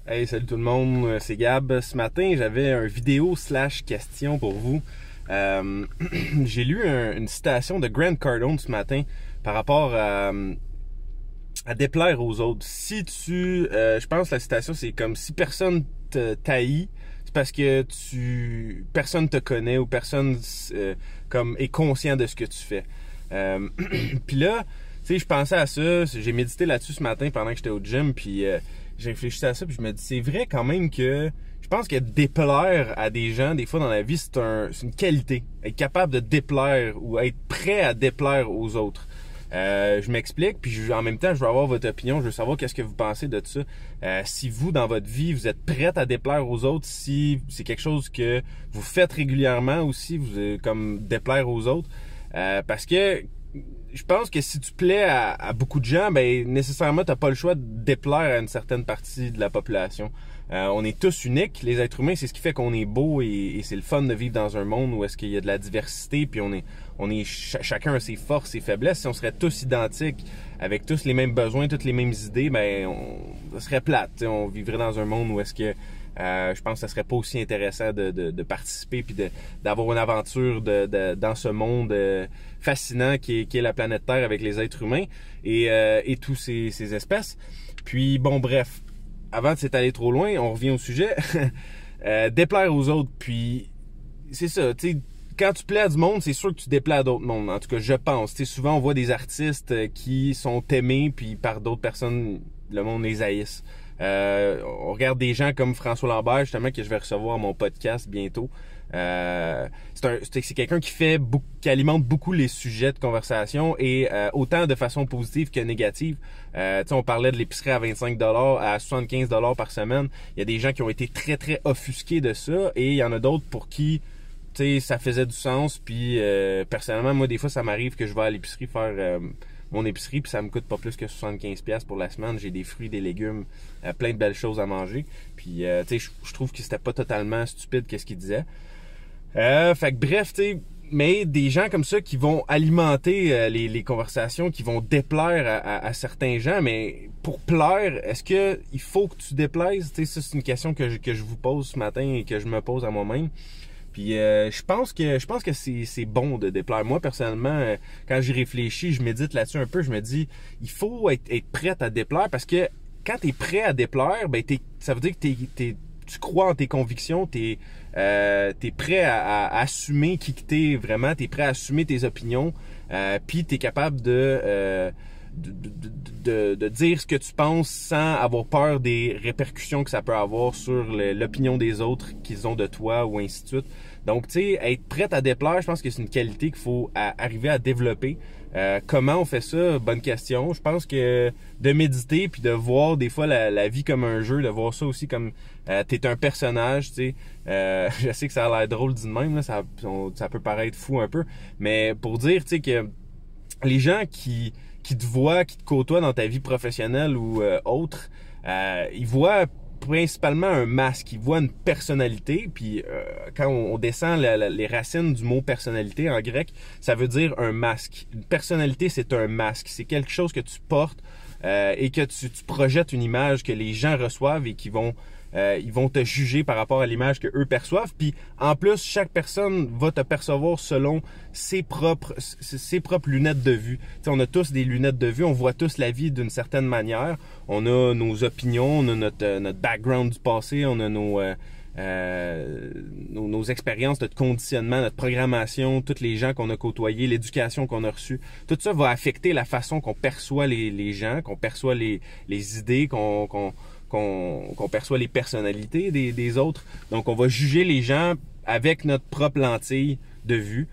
Hey, salut tout le monde, c'est Gab. Ce matin, j'avais un vidéo / question pour vous. J'ai lu une citation de Grant Cardone ce matin par rapport à déplaire aux autres. Si tu, je pense que la citation c'est comme si personne te taillit, c'est parce que personne te connaît ou personne comme est conscient de ce que tu fais. Puis là, tu sais, je pensais à ça, j'ai médité là-dessus ce matin pendant que j'étais au gym, puis j'ai réfléchi à ça, puis je me dis, c'est vrai quand même que je pense que déplaire à des gens, des fois dans la vie, c'est une qualité. Être capable de déplaire ou être prêt à déplaire aux autres. Je m'explique, puis en même temps, je veux avoir votre opinion, je veux savoir qu'est-ce que vous pensez de ça. Si vous, dans votre vie, vous êtes prête à déplaire aux autres, si c'est quelque chose que vous faites régulièrement aussi, vous comme déplaire aux autres, parce que je pense que si tu plais à beaucoup de gens, ben nécessairement t'as pas le choix de déplaire à une certaine partie de la population. On est tous uniques, les êtres humains, c'est ce qui fait qu'on est beau et c'est le fun de vivre dans un monde où est-ce qu'il y a de la diversité, puis chacun a ses forces, ses faiblesses. Si on serait tous identiques, avec tous les mêmes besoins, toutes les mêmes idées, ben ça serait plate. T'sais. On vivrait dans un monde où est-ce que je pense que ça serait pas aussi intéressant de participer puis d'avoir une aventure dans ce monde fascinant qui est la planète Terre avec les êtres humains et tous ces espèces. Puis bon, bref, avant de s'étaler trop loin, on revient au sujet. Déplaire aux autres, puis c'est ça, tu sais, quand tu plais à du monde, c'est sûr que tu déplais à d'autres mondes. En tout cas, je pense. Tu sais, souvent, on voit des artistes qui sont aimés, puis par d'autres personnes, le monde les haïsse. On regarde des gens comme François Lambert, justement, que je vais recevoir à mon podcast bientôt. C'est quelqu'un qui alimente beaucoup les sujets de conversation et autant de façon positive que négative. On parlait de l'épicerie à 25$, à 75$ par semaine. Il y a des gens qui ont été très, très offusqués de ça et il y en a d'autres pour qui ça faisait du sens. Puis personnellement, moi, des fois, ça m'arrive que je vais à l'épicerie faire mon épicerie, puis ça me coûte pas plus que 75$ pour la semaine. J'ai des fruits, des légumes, plein de belles choses à manger. Puis, je trouve que c'était pas totalement stupide qu'est-ce qu'il disait. Fait que bref, mais des gens comme ça qui vont alimenter les conversations, qui vont déplaire à certains gens, mais pour plaire, est-ce que il faut que tu déplaises? Ça, c'est une question que je vous pose ce matin et que je me pose à moi-même. Puis je pense que c'est bon de déplaire. Moi, personnellement, quand j'y réfléchis, je médite là-dessus un peu, je me dis, il faut être prêt à déplaire parce que quand tu es prêt à déplaire, ben ça veut dire que tu crois en tes convictions, t'es prêt à assumer qui que t'es vraiment, t'es prêt à assumer tes opinions, puis t'es capable de dire ce que tu penses sans avoir peur des répercussions que ça peut avoir sur l'opinion des autres qu'ils ont de toi ou ainsi de suite. Donc, tu sais, être prête à déplaire, je pense que c'est une qualité qu'il faut arriver à développer. Comment on fait ça? Bonne question. Je pense que de méditer puis de voir des fois la vie comme un jeu, de voir ça aussi comme t'es un personnage, tu sais. Je sais que ça a l'air drôle dit de même, là, ça peut paraître fou un peu, mais pour dire, tu sais, que les gens qui te voient, qui te côtoient dans ta vie professionnelle ou autre, ils voient principalement un masque, ils voient une personnalité, puis quand on descend les racines du mot personnalité en grec, ça veut dire un masque. Une personnalité, c'est un masque, c'est quelque chose que tu portes et que tu projettes une image que les gens reçoivent et ils vont te juger par rapport à l'image que eux perçoivent. Puis en plus, chaque personne va te percevoir selon ses propres lunettes de vue. T'sais, on a tous des lunettes de vue, on voit tous la vie d'une certaine manière. On a nos opinions, on a notre background du passé, on a nos expériences, notre conditionnement, notre programmation, tous les gens qu'on a côtoyés, l'éducation qu'on a reçue. Tout ça va affecter la façon qu'on perçoit les gens, qu'on perçoit les idées, qu'on perçoit les personnalités des autres. Donc, on va juger les gens avec notre propre lentille de vue,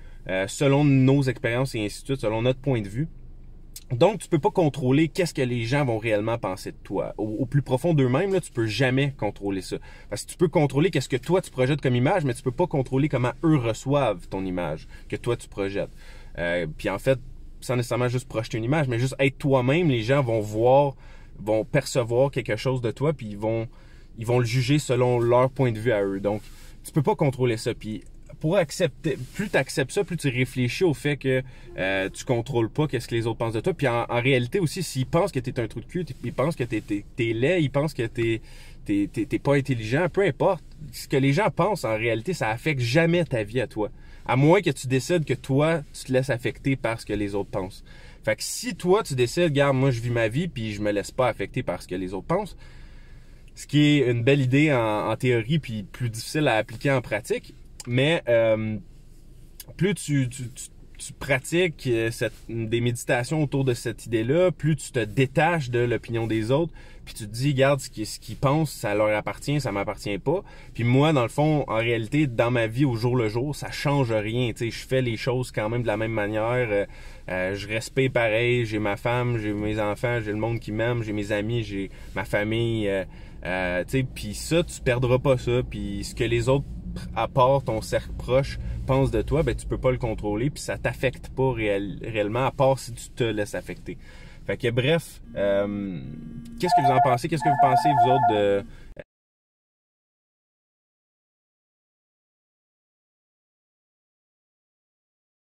selon nos expériences et ainsi de suite, selon notre point de vue. Donc, tu peux pas contrôler qu'est-ce que les gens vont réellement penser de toi. Au plus profond d'eux-mêmes, là, tu peux jamais contrôler ça. Parce que tu peux contrôler qu'est-ce que toi, tu projettes comme image, mais tu peux pas contrôler comment eux reçoivent ton image que toi, tu projettes. Puis en fait, sans nécessairement juste projeter une image, mais juste être toi-même, les gens vont percevoir quelque chose de toi, puis ils vont le juger selon leur point de vue à eux. Donc, tu peux pas contrôler ça. Puis, plus tu acceptes ça, plus tu réfléchis au fait que tu contrôles pas qu'est-ce que les autres pensent de toi. Puis en réalité aussi, s'ils pensent que t'es un trou de cul, ils pensent que t'es laid, ils pensent que t'es t'es pas intelligent, peu importe. Ce que les gens pensent, en réalité, ça affecte jamais ta vie à toi. À moins que tu décides que toi, tu te laisses affecter par ce que les autres pensent. Fait que si toi, tu décides, regarde, moi, je vis ma vie, puis je me laisse pas affecter par ce que les autres pensent, ce qui est une belle idée en théorie, puis plus difficile à appliquer en pratique, mais plus tu pratiques des méditations autour de cette idée-là, plus tu te détaches de l'opinion des autres, puis tu te dis, regarde, ce qu'ils pensent, ça leur appartient, ça m'appartient pas. Puis moi, dans le fond, en réalité, dans ma vie au jour le jour, ça change rien. Tu sais, je fais les choses quand même de la même manière. Je respecte pareil, j'ai ma femme, j'ai mes enfants, j'ai le monde qui m'aime, j'ai mes amis, j'ai ma famille. Tu sais, puis ça, tu perdras pas ça. Puis ce que les autres, à part ton cercle proche, pensent de toi, ben tu peux pas le contrôler, puis ça t'affecte pas réellement, à part si tu te laisses affecter. Fait que bref, qu'est-ce que vous en pensez? Qu'est-ce que vous pensez, vous autres, de